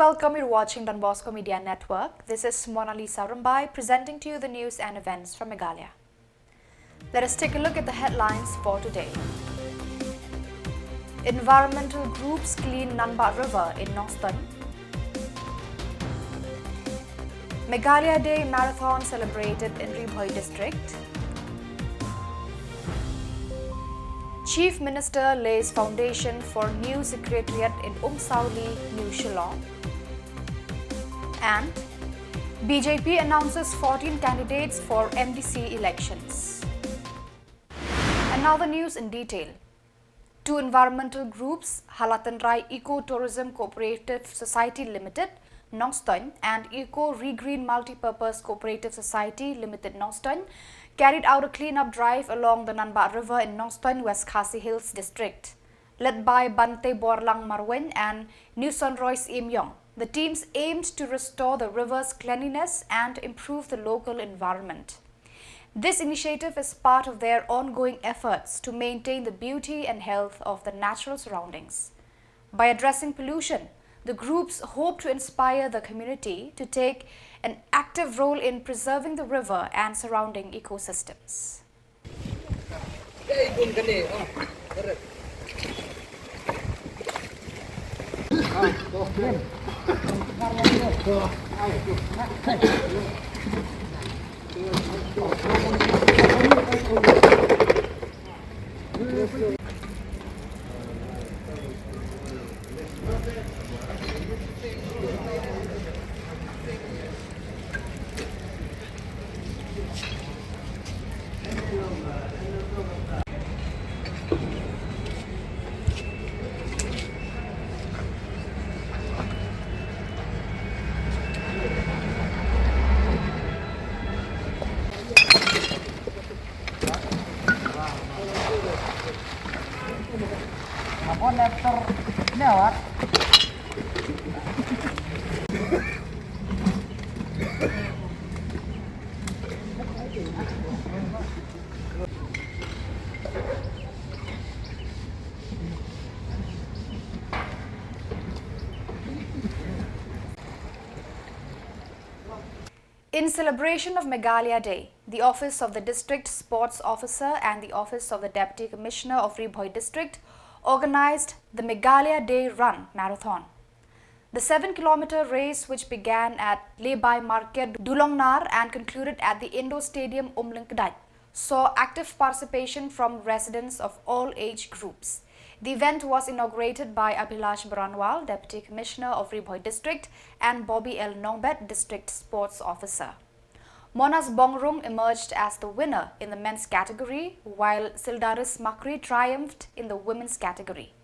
welcome. You're watching Don Bosco Media Network. This is Mona Lisa Rumbai presenting to you the news and events from Megalia. Let us take a look at the headlines for today. Environmental groups clean Nanba River in Noston. Megalia Day Marathon celebrated in Ribhoi district. Chief Minister lays foundation for new Secretariat in Sauli, New Shillong. And BJP announces 14 candidates for MDC elections. And now the news in detail. Two environmental groups, Halatanrai Eco-Tourism Cooperative Society Limited, Noston, and Eco Regreen Multipurpose Cooperative Society Limited, Noston, carried out a cleanup drive along the Nanba River in Noston, West Khasi Hills district. Led by Bante Borlang Marwen and Newson Royce Im Yong, the teams aimed to restore the river's cleanliness and improve the local environment. This initiative is part of their ongoing efforts to maintain the beauty and health of the natural surroundings. By addressing pollution, the groups hope to inspire the community to take an active role in preserving the river and surrounding ecosystems. In celebration of Megalia Day, the Office of the District Sports Officer and the Office of the Deputy Commissioner of Ribhoi District organized the Megalia Day Run Marathon. The 7-kilometer race, which began at Lebai Market, Dulongnar and concluded at the Indo Stadium Umlingkdai, saw active participation from residents of all age groups. The event was inaugurated by Abhilash Baranwal, Deputy Commissioner of Ribhoi District, and Bobby L. Nongbet, District Sports Officer. Monas Bongrung emerged as the winner in the men's category, while Sildaris Makri triumphed in the women's category.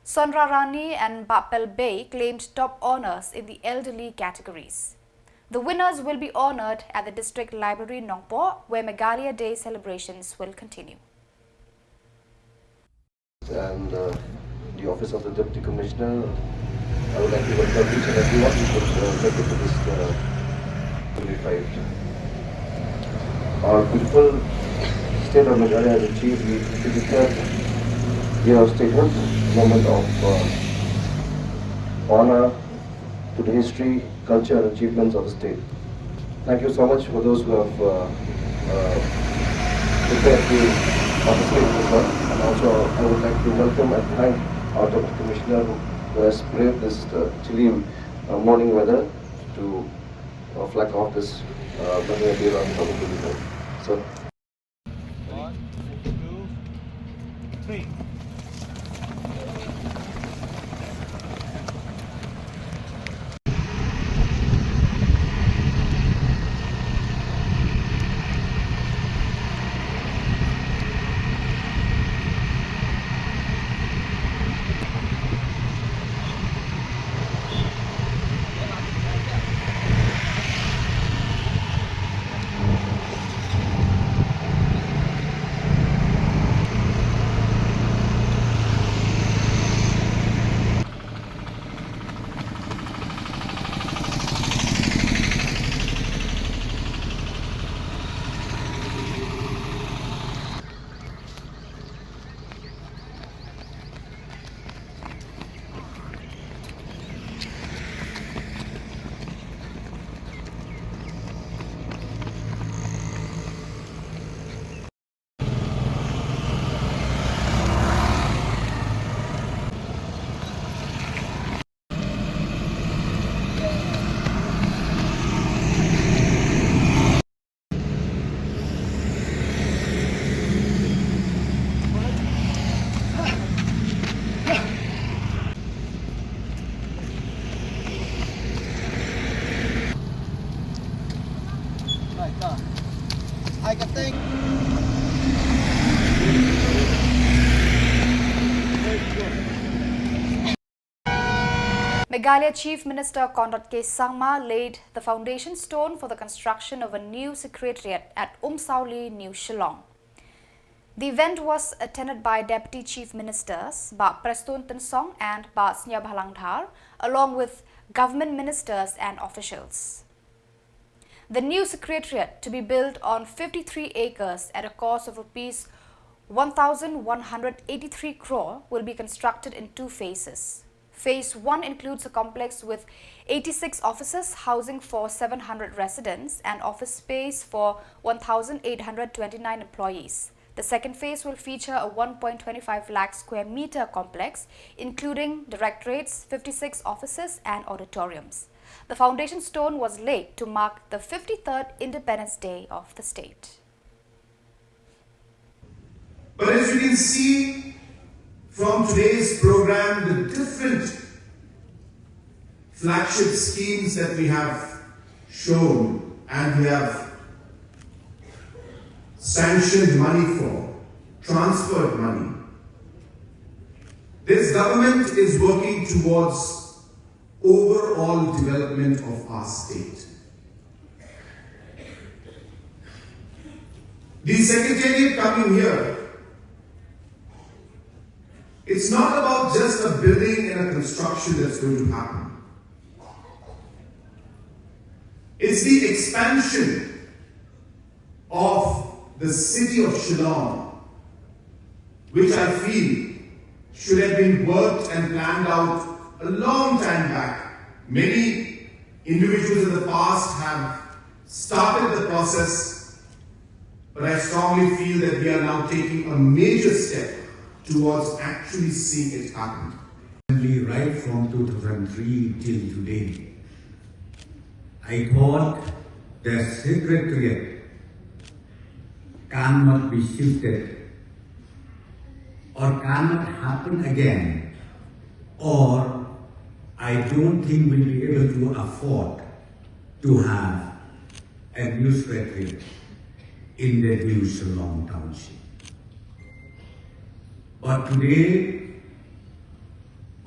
Sonra Rani and Bapel Bay claimed top honors in the elderly categories. The winners will be honored at the District Library Nongpo, where Megalia Day celebrations will continue. And the Office of the Deputy Commissioner, I would like to welcome each and everyone who could make it to this 25. Our beautiful state of Meghalaya has achieved the 53rd year of statehood, moment of honor to the history, culture and achievements of the state. Thank you so much for those who have prepared to participate in this one. And also I would like to welcome and thank our Deputy Commissioner who has braved this chilly morning weather to flag off this Megalia Day Run 2025. So, 1, 2, 3. Meghalaya Chief Minister Conrad K. Sangma laid the foundation stone for the construction of a new secretariat at Sauli, New Shillong. The event was attended by Deputy Chief Ministers Ba Preston Tensong and Ba Snya Bhalangdhar, along with government ministers and officials. The new secretariat, to be built on 53 acres at a cost of Rs 1,183 crore, will be constructed in 2 phases. Phase 1 includes a complex with 86 offices housing for 700 residents and office space for 1,829 employees. The second phase will feature a 1.25 lakh square meter complex, including directorates, 56 offices and auditoriums. The foundation stone was laid to mark the 53rd Independence Day of the state. But as you can see from today's program, the different flagship schemes that we have shown and we have sanctioned money for, transferred money. This government is working towards overall development of our state. The Secretariat coming here, it's not about just a building and a construction that's going to happen. It's the expansion of the city of Shillong, which I feel should have been worked and planned out a long time back. Many individuals in the past have started the process, but I strongly feel that we are now taking a major step towards actually seeing it happen. Right from 2003 till today, I thought the Secretariat cannot be shifted or cannot happen again, or I don't think we'll be able to afford to have a new secretariat in the new Shillong Township. But today,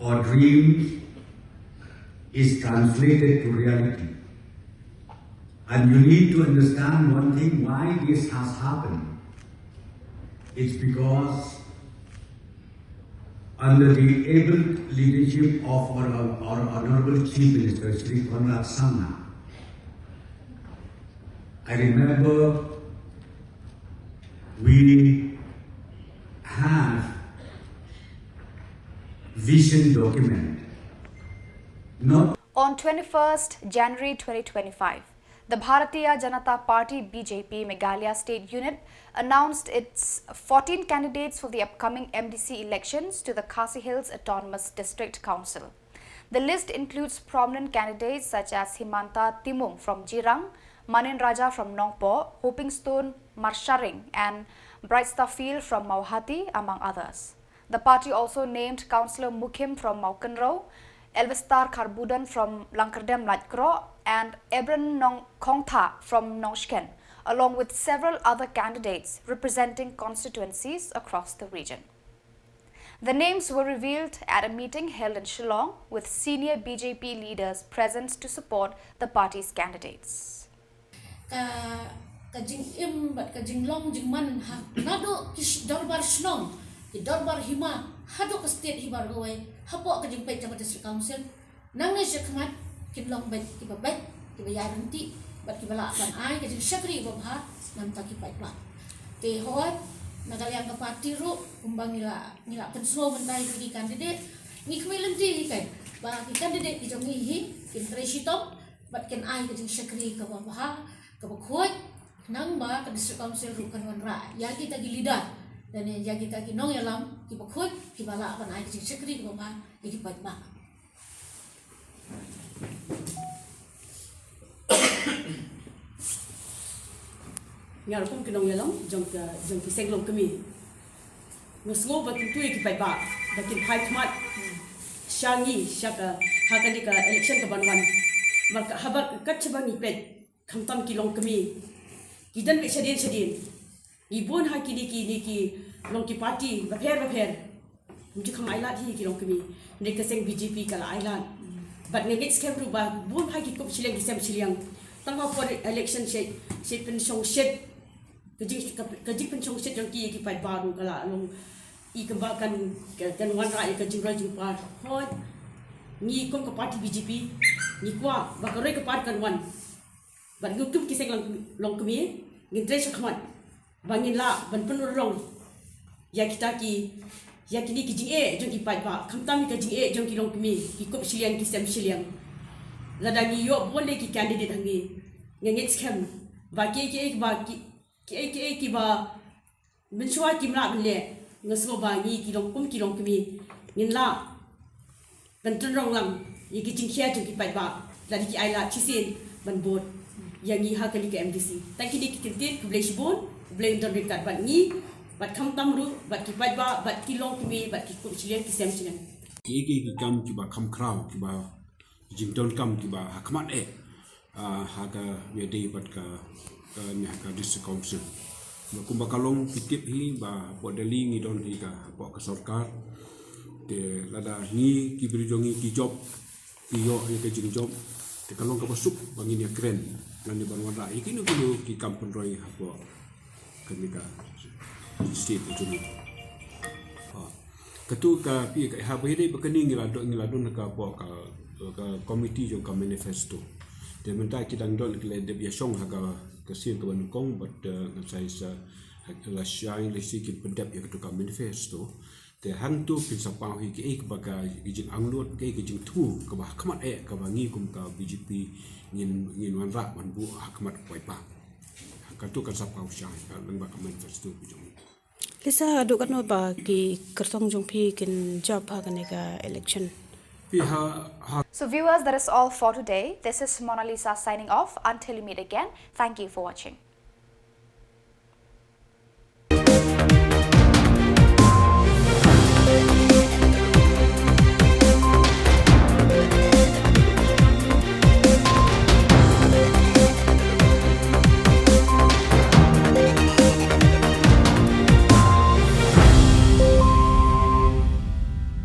our dream is translated to reality. And you need to understand one thing, why this has happened. It's because under the able leadership of our Honorable Chief Minister, Shri Conrad Samla, I remember we have vision document. On 21st January 2025, the Bharatiya Janata Party BJP Meghalaya State Unit announced its 14 candidates for the upcoming MDC elections to the Khasi Hills Autonomous District Council. The list includes prominent candidates such as Himanta Timung from Jirang, Manin Raja from Nongpo, Hoping Stone Marsharing and Bright Star Field from Mauhati, among others. The party also named Councillor Mukim from Maukanro, Elvestar Karbudan from Lankardem Latkro and Ebran Nong Kongtha from Nongshken, along with several other candidates representing constituencies across the region. The names were revealed at a meeting held in Shillong with senior BJP leaders present to support the party's candidates. Di Dorbar Hima hado ke state hibar goe hapo ke jingpe jama district council nang ne sekmat kiblong bet ki babet ki bayar nanti bat ki bala ban ai ke jing sekri go bha nam ta ki pai pla te hoat Megalia ke parti ru kumbang nila penslo mentai ki kandidat ni kwelanti kai ba ki kandidat ki jongi hi kin presitop bat ken ai ke jing sekri ke bha ke khoi nang ba ke district council ru kan wan ra ya kita gi leader dan yang kita nong yalam kita khut kita bala ban ai ki sekri ko ma ki pat ma ngar pun ki nong yalam jong ki seglom kami ngeslo ba tu ki pat ba da ki fight mat shangi shaka hakani ka election ka banwan marka habar kat chbang ni pet khamtam ki long kami kidan be shadin Ibon haki niki long ki party bapher mujhe khamai la thi ki long kami ne ka seng BJP kala ailan but ngit scam ru ba bun hai ki kop Shillong December Shillong tang ha for election she pen song shet kajing pen song shet yang ki pai baru kala long I kembakan kan wan ra ka jing ra jing par hoi ni kom ka party BJP ni kwa ba ka roi ka par kan wan ba ngutum ki seng long kemi ngin tre shakmat bangin la ban penur rong ya kita ki ya kini ki jing jong ki pai ba khamtam ki jing jong ki long kemi ki kop Shillong ki sem Shillong ladangi yo boleh ki candidate hangi ngengit scam ba ki ba mensuat ki mla bele ngasgo ba ni ki long kemi ngin la ban tun rong lam yi ki jing khia jong ki pai ba ladi ki ai la chisin ban bot yang ni ha kali ke MDC thank you ki kintin ku blei shibun blei don rekat bat ni bat kham tam ru bat ki pai ba bat ki long kemi bat ki kop Shillong ki sem Shillong ki kam ki ba kham kraw ki ba jing don kam ki ba hakmat ha ka wedi bat ka ne ka district council kumba kalong pitip hi ba bodeli ngi don hi ka po ka sarkar te lada ni ki berjongi ki job ki yo ke jing job te kalong ka basuk bangi ni kren lan ni ban wada ikinu kulo ki kampun roi ha po ka state tu ni ketu ka pi ka ha bere bakani ngiladon ka po ka komiti jo ka manifesto te mentai kidang don kle de biasong ha ka sin ka ban kong but ngai sa la shine le sikit pendap ya ketu ka manifesto te hang tu pin sa pau hi ki ek baga jing anglot ke jing thu ka ba khamat ka bangi kum ka BJP ngin wan ra ban bu hakmat poi pa ka tu ka sa pau shine ka lang ba ka manifesto jong Lisa adu kan ba ki kertong jong phi kin job ha kan ka election. So viewers, that is all for today. This is Mona Lisa signing off. Until we meet again, thank you for watching.